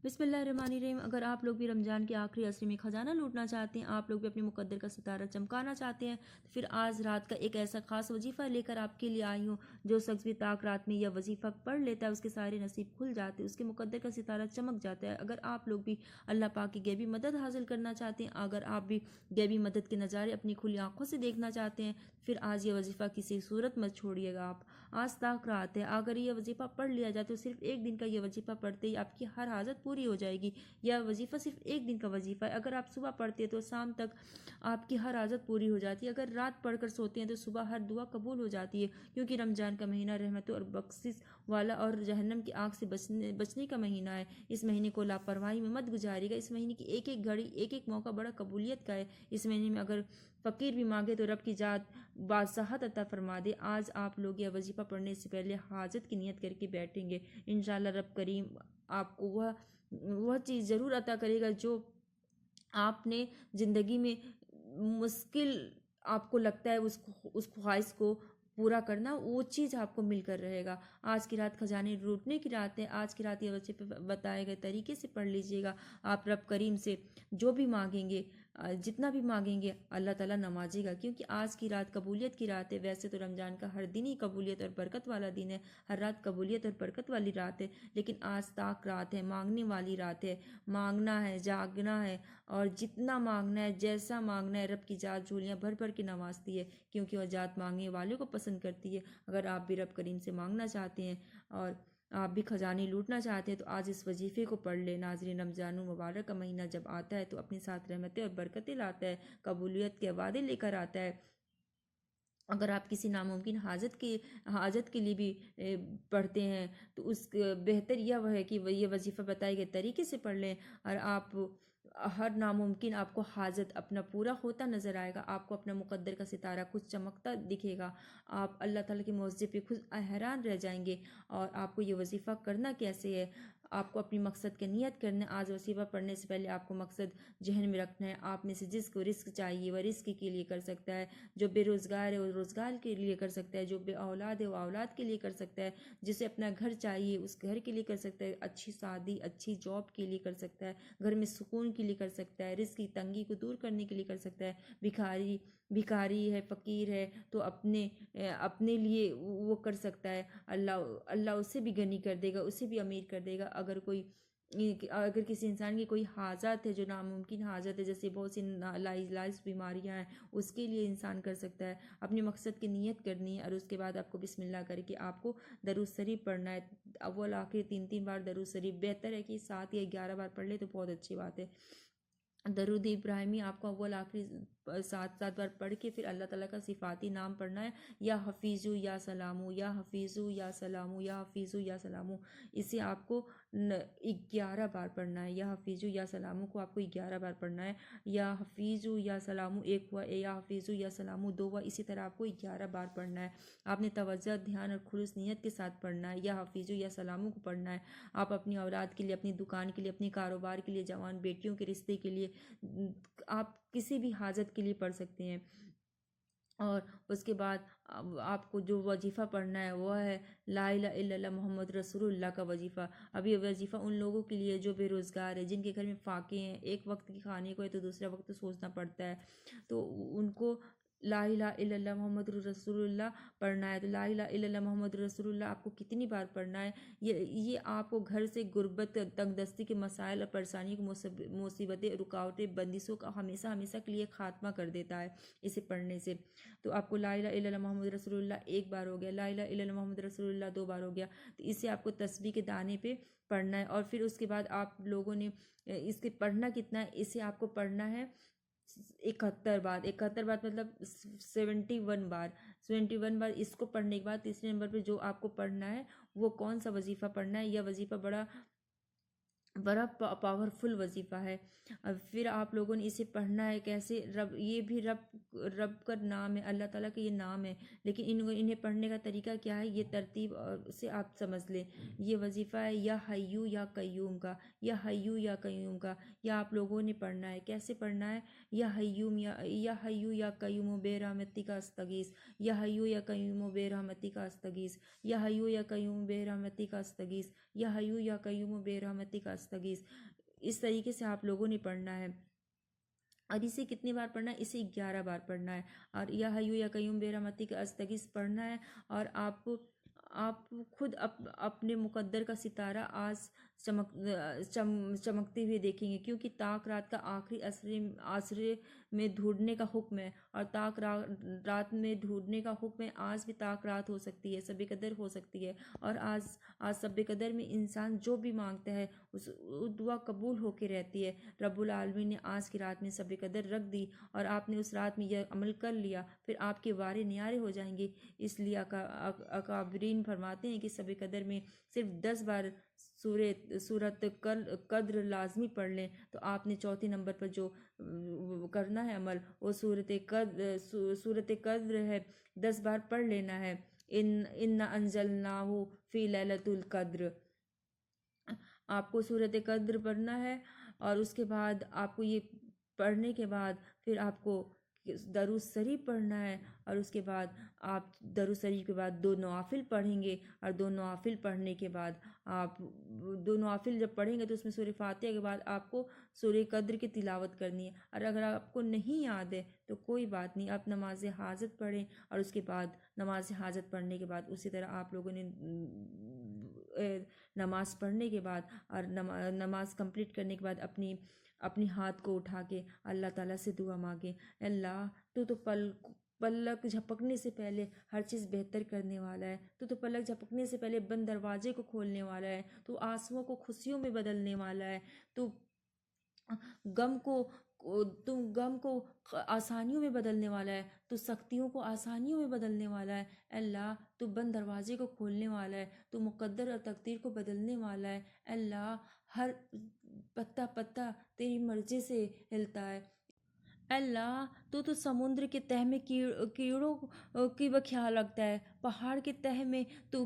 بسم اللہ الرحمن الرحیم۔ اگر آپ لوگ بھی رمضان کے آخری عصر میں خزانہ لوٹنا چاہتے ہیں، آپ لوگ بھی اپنے مقدر کا ستارہ چمکانا چاہتے ہیں، تو پھر آج رات کا ایک ایسا خاص وظیفہ لے کر آپ کے لیے آئی ہوں۔ جو شخص بھی طاق رات میں یہ وظیفہ پڑھ لیتا ہے، اس کے سارے نصیب کھل جاتے ہیں، اس کے مقدر کا ستارہ چمک جاتا ہے۔ اگر آپ لوگ بھی اللہ پاک کی غیبی مدد حاصل کرنا چاہتے ہیں، اگر آپ بھی غیبی مدد کے نظارے اپنی کھلی آنکھوں سے دیکھنا چاہتے ہیں، پھر آج یہ وظیفہ کسی صورت مت چھوڑیے گا۔ آپ آج طاق رات ہے، اگر یہ وظیفہ پڑھ لیا جائے تو صرف ایک دن کا یہ وظیفہ پڑھتے ہی آپ کی ہر حاجت پوری ہو جائے گی۔ یہ وظیفہ صرف ایک دن کا وظیفہ ہے۔ اگر آپ صبح پڑھتے ہیں تو شام تک آپ کی ہر حاجت پوری ہو جاتی ہے۔ اگر رات پڑھ کر سوتے ہیں تو صبح ہر دعا قبول ہو جاتی ہے، کیونکہ رمضان کا مہینہ رحمت اور بخشش والا اور جہنم کی آگ سے بچنے کا مہینہ ہے۔ اس مہینے کو لاپرواہی میں مت گزاریے گا۔ اس مہینے کی ایک ایک گھڑی، ایک ایک موقع بڑا قبولیت کا ہے۔ اس مہینے میں اگر فقیر بھی مانگے تو رب کی ذات بادشاہت عطا فرما دے۔ آج آپ لوگ یہ وظیفہ پڑھنے سے پہلے حاجت کی نیت کر کے بیٹھیں گے، انشاءاللہ رب کریم آپ کو وہ چیز ضرور عطا کرے گا جو آپ نے زندگی میں مشکل آپ کو لگتا ہے اس خواہش کو پورا کرنا، وہ چیز آپ کو مل کر رہے گا۔ آج کی رات خزانے لوٹنے کی رات ہے۔ آج کی رات یہ بچے بتائے گئے طریقے سے پڑھ لیجئے گا۔ آپ رب کریم سے جو بھی مانگیں گے، جتنا بھی مانگیں گے، اللہ تعالیٰ نوازے گا، کیونکہ آج کی رات قبولیت کی رات ہے۔ ویسے تو رمضان کا ہر دن ہی قبولیت اور برکت والا دن ہے، ہر رات قبولیت اور برکت والی رات ہے، لیکن آج طاق رات ہے، مانگنے والی رات ہے۔ مانگنا ہے، جاگنا ہے، اور جتنا مانگنا ہے، جیسا مانگنا ہے، رب کی ذات جھولیاں بھر بھر کے نوازتی ہے، کیونکہ وہ ذات مانگنے والوں کو پسند کرتی ہے۔ اگر آپ بھی رب کریم سے مانگنا چاہتے ہیں اور آپ بھی خزانے لوٹنا چاہتے ہیں تو آج اس وظیفے کو پڑھ لیں۔ ناظرین، رمضان المبارک کا مہینہ جب آتا ہے تو اپنے ساتھ رحمتیں اور برکتیں لاتا ہے، قبولیت کے وعدے لے کر آتا ہے۔ اگر آپ کسی ناممکن حاجت کے لیے بھی پڑھتے ہیں تو اس بہتر یہ ہے کہ یہ وظیفہ بتائے گئے طریقے سے پڑھ لیں، اور آپ ہر ناممکن آپ کو حاجت اپنا پورا ہوتا نظر آئے گا۔ آپ کو اپنا مقدر کا ستارہ کچھ چمکتا دکھے گا، آپ اللہ تعالیٰ کے معجزے پہ خود حیران رہ جائیں گے۔ اور آپ کو یہ وظیفہ کرنا کیسے ہے؟ آپ کو اپنی مقصد کی نیت کرنا ہے۔ آج وظیفہ پڑھنے سے پہلے آپ کو مقصد ذہن میں رکھنا ہے۔ آپ میں سے جس کو رزق چاہیے وہ رزق کے لیے کر سکتا ہے، جو بے روزگار ہے وہ روزگار کے لیے کر سکتا ہے، جو بے اولاد ہے وہ اولاد کے لیے کر سکتا ہے، جسے اپنا گھر چاہیے اس گھر کے لیے کر سکتا ہے، اچھی شادی، اچھی جاب کے لیے کر سکتا ہے، گھر میں سکون کے لیے کر سکتا ہے، رزق کی تنگی کو دور کرنے کے لیے کر سکتا ہے۔ بھکاری ہے، فقیر ہے تو اپنے لیے وہ کر سکتا ہے، اللہ اسے بھی غنی کر دے گا، اسے بھی امیر کر دے گا۔ اگر کسی انسان کی کوئی حاجت ہے جو ناممکن حاجت ہے، جیسے بہت سی لاعلاج بیماریاں ہیں، اس کے لیے انسان کر سکتا ہے۔ اپنے مقصد کی نیت کرنی ہے، اور اس کے بعد آپ کو بسم اللہ کر کے آپ کو درود شریف پڑھنا ہے۔ اول آخر 3 بار درود شریف، بہتر ہے کہ 7 یا 11 بار پڑھ لے تو بہت اچھی بات ہے۔ درود ابراہیمی آپ کو اول آخری 7 بار پڑھ کے پھر اللہ تعالیٰ کا صفاتی نام پڑھنا ہے، یا حفیظو یا سلامو، یا حفیظو یا سلامو، یا حفیظو یا سلامو۔ اسے آپ کو 11 بار پڑھنا ہے۔ یا حفیظو یا سلامو کو آپ کو 11 بار پڑھنا ہے۔ یا حفیظو یا سلامو ایک ہوا، یا حفیظو یا سلامو 2 ہوا، اسی طرح آپ کو 11 بار پڑھنا ہے۔ آپ نے توجہ، دھیان اور خلوص نیت کے ساتھ پڑھنا ہے۔ یا حفیظو یا سلامو کو پڑھنا ہے۔ آپ اپنی اولاد کے لیے، اپنی دکان کے لیے، اپنے کاروبار کے لیے، جوان بیٹیوں کے رشتے کے لیے، آپ کسی بھی حاجت کے لیے پڑھ سکتے ہیں۔ اور اس کے بعد آپ کو جو وظیفہ پڑھنا ہے وہ ہے لا الہ الا اللہ محمد رسول اللہ کا وظیفہ۔ اب یہ وظیفہ ان لوگوں کے لیے جو بے روزگار ہے، جن کے گھر میں فاقے ہیں، ایک وقت کی کھانے کو ہے تو دوسرا وقت سوچنا پڑتا ہے، تو ان کو لا الہ الا اللہ محمد رسول اللہ پڑھنا ہے۔ تو لا الہ الا اللہ محمد رسول اللہ آپ کو کتنی بار پڑھنا ہے؟ یہ آپ کو گھر سے غربت، تنگ دستی کے مسائل اور پریشانیوں کی مصیبتیں، رکاوٹیں، بندشوں کا ہمیشہ کے لیے خاتمہ کر دیتا ہے اسے پڑھنے سے۔ تو آپ کو لا الہ الا اللہ محمد رسول اللہ 1 بار ہو گیا، لا الہ الا اللہ محمد رسول اللہ 2 بار ہو گیا، تو اسے آپ کو تسبیح کے دانے پہ پڑھنا ہے۔ اور پھر اس کے بعد آپ لوگوں نے اس کے پڑھنا کتنا ہے؟ اسے آپ کو پڑھنا ہے 71 بار۔ 71 بار مطلب 71 بار اس کو پڑھنے کے بعد تیسرے نمبر پہ جو آپ کو پڑھنا ہے وہ کون سا وظیفہ پڑھنا ہے؟ یہ وظیفہ بڑا پاورفل وظیفہ ہے۔ پھر آپ لوگوں نے اسے پڑھنا ہے کیسے؟ یہ بھی رب کا نام ہے، اللہ تعالیٰ کا یہ نام ہے، لیکن انہیں پڑھنے کا طریقہ کیا ہے یہ ترتیب سے آپ سمجھ لیں۔ یہ وظیفہ ہے یا حیو یا قیوم کا، یا حیو یا قیوم کا، یا آپ لوگوں نے پڑھنا ہے کیسے پڑھنا ہے؟ یا حیو یا قیوم بے رحمتی کا استغیث، یا حیو یا قیوم بے رحمتی کا استغیث، یا حیو یا قیوم بے رحمتی کا استغیث، یا حیو یا قیوم بے رحمتی کا استغیث۔ استغیث، اس طریقے سے آپ لوگوں نے پڑھنا ہے۔ اور اسے کتنی بار پڑھنا ہے؟ اسے 11 بار پڑھنا ہے۔ اور یا حیو یا قیوم برحمتک استغیث پڑھنا ہے۔ اور آپ خود اپنے مقدر کا ستارہ آج چمکتے ہوئے دیکھیں گے، کیونکہ طاق رات کا آخری عصرے میں ڈھونڈنے کا حکم ہے، اور طاق رات میں ڈھونڈنے کا حکم ہے۔ آج بھی طاق رات ہو سکتی ہے، شب قدر ہو سکتی ہے، اور آج شب قدر میں انسان جو بھی مانگتا ہے اس دعا قبول ہو کے رہتی ہے۔ رب العالمین نے آج کی رات میں شب قدر رکھ دی، اور آپ نے اس رات میں یہ عمل کر لیا، پھر آپ کے وارے نیارے ہو جائیں گے۔ اس لیے اکابرین فرماتے ہیں کہ شب قدر میں صرف 10 بار سورت قدر لازمی پڑھ لیں، تو آپ نے چوتھے نمبر پر جو کرنا ہے عمل وہ سورت قدر ہے، 10 بار پڑھ لینا ہے۔ اِنَّا أَنزَلْنَاهُ فِي لَيْلَةِ الْقَدْرِ، آپ کو سورت قدر پڑھنا ہے، اور اس کے بعد آپ کو یہ پڑھنے کے بعد پھر آپ کو درود شریف پڑھنا ہے، اور اس کے بعد آپ درود شریف کے بعد 2 نوافل پڑھیں گے، اور 2 نوافل پڑھنے کے بعد آپ 2 نوافل جب پڑھیں گے تو اس میں سورہ فاتحہ کے بعد آپ کو سورہ قدر کی تلاوت کرنی ہے۔ اور اگر آپ کو نہیں یاد ہے تو کوئی بات نہیں، آپ نماز حاجت پڑھیں، اور اس کے بعد نماز حاجت پڑھنے کے بعد اسی طرح آپ لوگوں نے نماز پڑھنے کے بعد اور نماز کمپلیٹ کرنے کے بعد اپنی ہاتھ کو اٹھا کے اللہ تعالیٰ سے دعا مانگیں، اللہ تو پلک جھپکنے سے پہلے ہر چیز بہتر کرنے والا ہے، تو پلک جھپکنے سے پہلے بند دروازے کو کھولنے والا ہے، تو آنسوؤں کو خوشیوں میں بدلنے والا ہے، تو غم کو آسانیوں میں بدلنے والا ہے، تو سختیوں کو آسانیوں میں بدلنے والا ہے۔ اللہ تو بند دروازے کو کھولنے والا ہے، تو مقدر اور تقدیر کو بدلنے والا ہے۔ اللہ ہر پتا پتا تیری مرضی سے ہلتا ہے۔ اللہ تو سمندر کے تہ میں کیڑوں کی بھی خیال رکھتا ہے، پہاڑ کے تہ میں تو